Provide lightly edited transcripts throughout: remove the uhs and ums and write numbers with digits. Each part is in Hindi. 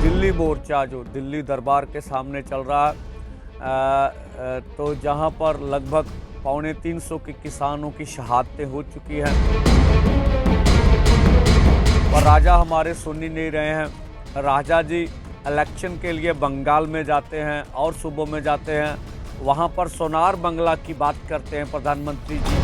दिल्ली मोर्चा जो दिल्ली दरबार के सामने चल रहा है, तो जहां पर लगभग 250 के किसानों की शहादतें हो चुकी हैं, पर राजा हमारे सुन ही नहीं रहे हैं। राजा जी इलेक्शन के लिए बंगाल में जाते हैं और सूबों में जाते हैं, वहां पर सोनार बंगला की बात करते हैं प्रधानमंत्री जी।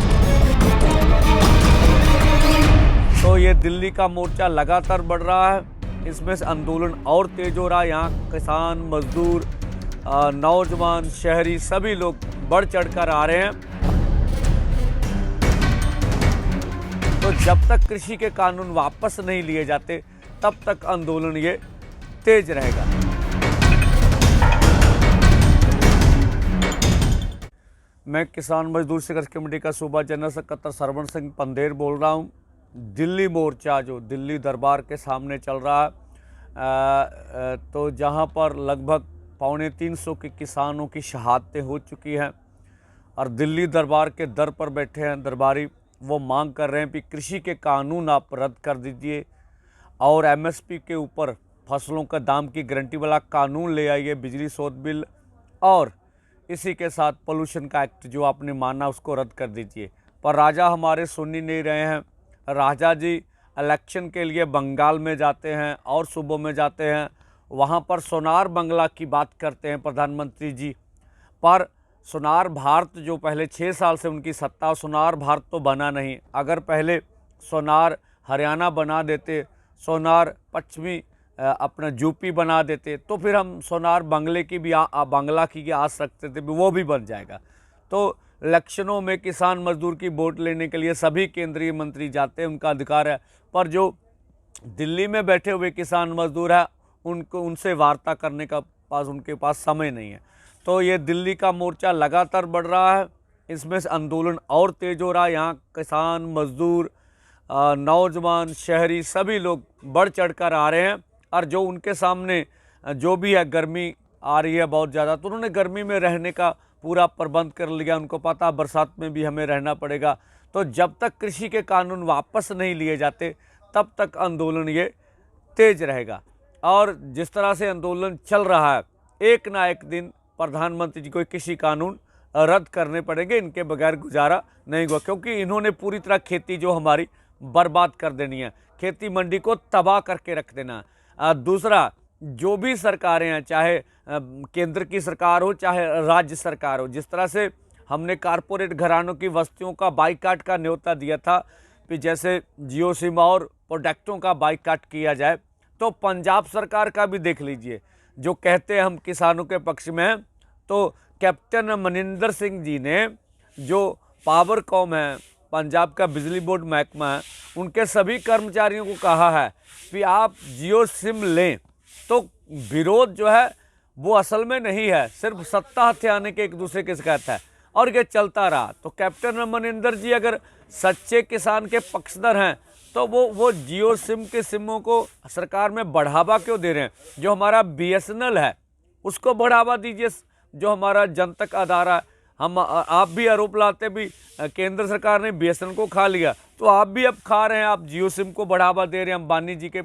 तो ये दिल्ली का मोर्चा लगातार बढ़ रहा है, इसमें से आंदोलन और तेज हो रहा है। यहाँ किसान, मजदूर, नौजवान, शहरी सभी लोग बढ़ चढ़कर आ रहे हैं। तो जब तक कृषि के कानून वापस नहीं लिए जाते तब तक आंदोलन ये तेज रहेगा। मैं किसान मजदूर संघर्ष कमेटी का सूबा जनरल सेक्रेटरी सरवण सिंह पंदेर बोल रहा हूँ। दिल्ली मोर्चा जो दिल्ली दरबार के सामने चल रहा है, तो जहाँ पर लगभग 250 के किसानों की शहादतें हो चुकी हैं और दिल्ली दरबार के दर पर बैठे हैं दरबारी। वो मांग कर रहे हैं कि कृषि के कानून आप रद्द कर दीजिए और एमएसपी के ऊपर फसलों का दाम की गारंटी वाला कानून ले आइए, बिजली शोध बिल, और इसी के साथ पोल्यूशन का एक्ट जो आपने माना उसको रद्द कर दीजिए। पर राजा हमारे सुन ही नहीं रहे हैं। राजा जी इलेक्शन के लिए बंगाल में जाते हैं और सूबों में जाते हैं, वहाँ पर सोनार बंगला की बात करते हैं प्रधानमंत्री जी। पर सोनार भारत जो पहले 6 साल से उनकी सत्ता, सोनार भारत तो बना नहीं। अगर पहले सोनार हरियाणा बना देते, सोनार पश्चिमी अपना यूपी बना देते, तो फिर हम सोनार बंगले की भी बांग्ला की आस रखते थे, वो भी बन जाएगा। तो इलेक्शनों में किसान मजदूर की वोट लेने के लिए सभी केंद्रीय मंत्री जाते हैं, उनका अधिकार है। पर जो दिल्ली में बैठे हुए किसान मजदूर हैं, उनसे वार्ता करने का उनके पास समय नहीं है। तो ये दिल्ली का मोर्चा लगातार बढ़ रहा है, इसमें से आंदोलन और तेज हो रहा है। यहाँ किसान, मजदूर, नौजवान, शहरी सभी लोग बढ़ चढ़कर आ रहे हैं। और जो उनके सामने जो भी है, गर्मी आ रही है बहुत ज़्यादा, तो उन्होंने गर्मी में रहने का पूरा प्रबंध कर लिया। उनको पता बरसात में भी हमें रहना पड़ेगा। तो जब तक कृषि के कानून वापस नहीं लिए जाते तब तक आंदोलन ये तेज रहेगा। और जिस तरह से आंदोलन चल रहा है, एक ना एक दिन प्रधानमंत्री जी को कृषि कानून रद्द करने पड़ेंगे, इनके बगैर गुजारा नहीं होगा। क्योंकि इन्होंने पूरी तरह खेती जो हमारी बर्बाद कर देनी है, खेती मंडी को तबाह करके रख देना है। दूसरा, जो भी सरकारें हैं, चाहे केंद्र की सरकार हो चाहे राज्य सरकार हो, जिस तरह से हमने कारपोरेट घरानों की वस्तुओं का बाइकाट का न्योता दिया था कि जैसे जियो सिम और प्रोडक्टों का बाइकाट किया जाए, तो पंजाब सरकार का भी देख लीजिए। जो कहते हैं हम किसानों के पक्ष में हैं, तो कैप्टन अमरिंदर सिंह जी ने, जो पावरकॉम है, पंजाब का बिजली बोर्ड महकमा है, उनके सभी कर्मचारियों को कहा है कि आप जियो सिम लें। तो विरोध जो है वो असल में नहीं है, सिर्फ सत्ता हथियाने के एक दूसरे के शिकायत है, और ये चलता रहा। तो कैप्टन अमरिंदर जी अगर सच्चे किसान के पक्षधर हैं, तो वो जियो सिम के सिमों को सरकार में बढ़ावा क्यों दे रहे हैं? जो हमारा बीएसएनएल है उसको बढ़ावा दीजिए, जो हमारा जनतक अदारा। आप भी आरोप लाते भी केंद्र सरकार ने बीएसएनएल को खा लिया, तो आप भी अब खा रहे हैं, आप जियो सिम को बढ़ावा दे रहे हैं, अंबानी जी के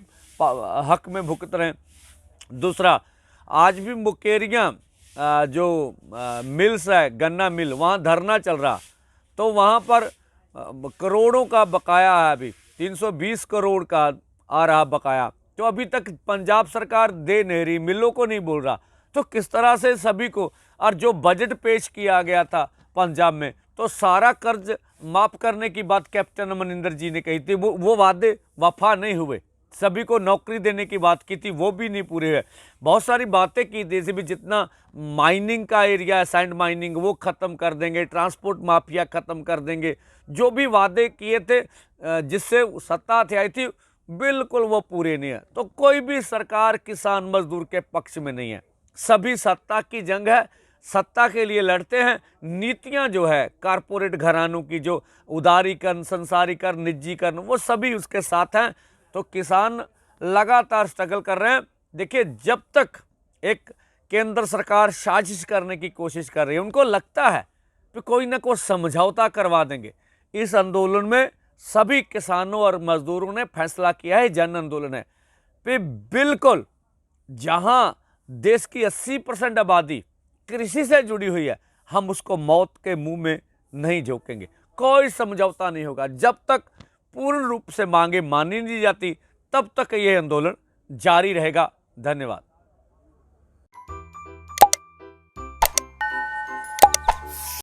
हक में भुगत रहे हैं। दूसरा, आज भी मुकेरियाँ जो मिल्स है, गन्ना मिल, वहाँ धरना चल रहा, तो वहाँ पर करोड़ों का बकाया है, अभी 320 करोड़ का आ रहा बकाया, तो अभी तक पंजाब सरकार दे नहीं रही, मिलों को नहीं बोल रहा। तो किस तरह से सभी को, और जो बजट पेश किया गया था पंजाब में, तो सारा कर्ज माफ़ करने की बात कैप्टन अमरिंदर जी ने कही थी, वो वादे वफा नहीं हुए। सभी को नौकरी देने की बात की थी, वो भी नहीं पूरे है। बहुत सारी बातें की, जैसे भी जितना माइनिंग का एरिया है, सैंड माइनिंग, वो ख़त्म कर देंगे, ट्रांसपोर्ट माफिया ख़त्म कर देंगे। जो भी वादे किए थे जिससे सत्ता आई थी, बिल्कुल वो पूरे नहीं है। तो कोई भी सरकार किसान मजदूर के पक्ष में नहीं है, सभी सत्ता की जंग है, सत्ता के लिए लड़ते हैं। नीतियां जो है कारपोरेट घरानों की, जो उदारीकरण, संसारीकरण, निजीकरण, वो सभी उसके साथ हैं। तो किसान लगातार स्ट्रगल कर रहे हैं। देखिए, जब तक एक केंद्र सरकार साजिश करने की कोशिश कर रही है, उनको लगता है कि कोई ना कोई समझौता करवा देंगे। इस आंदोलन में सभी किसानों और मजदूरों ने फैसला किया है, जन आंदोलन है, कि बिल्कुल जहां देश की 80% आबादी कृषि से जुड़ी हुई है, हम उसको मौत के मुंह में नहीं झोंकेंगे। कोई समझौता नहीं होगा। जब तक पूर्ण रूप से मांगे मानी नहीं जाती, तब तक यह आंदोलन जारी रहेगा। धन्यवाद।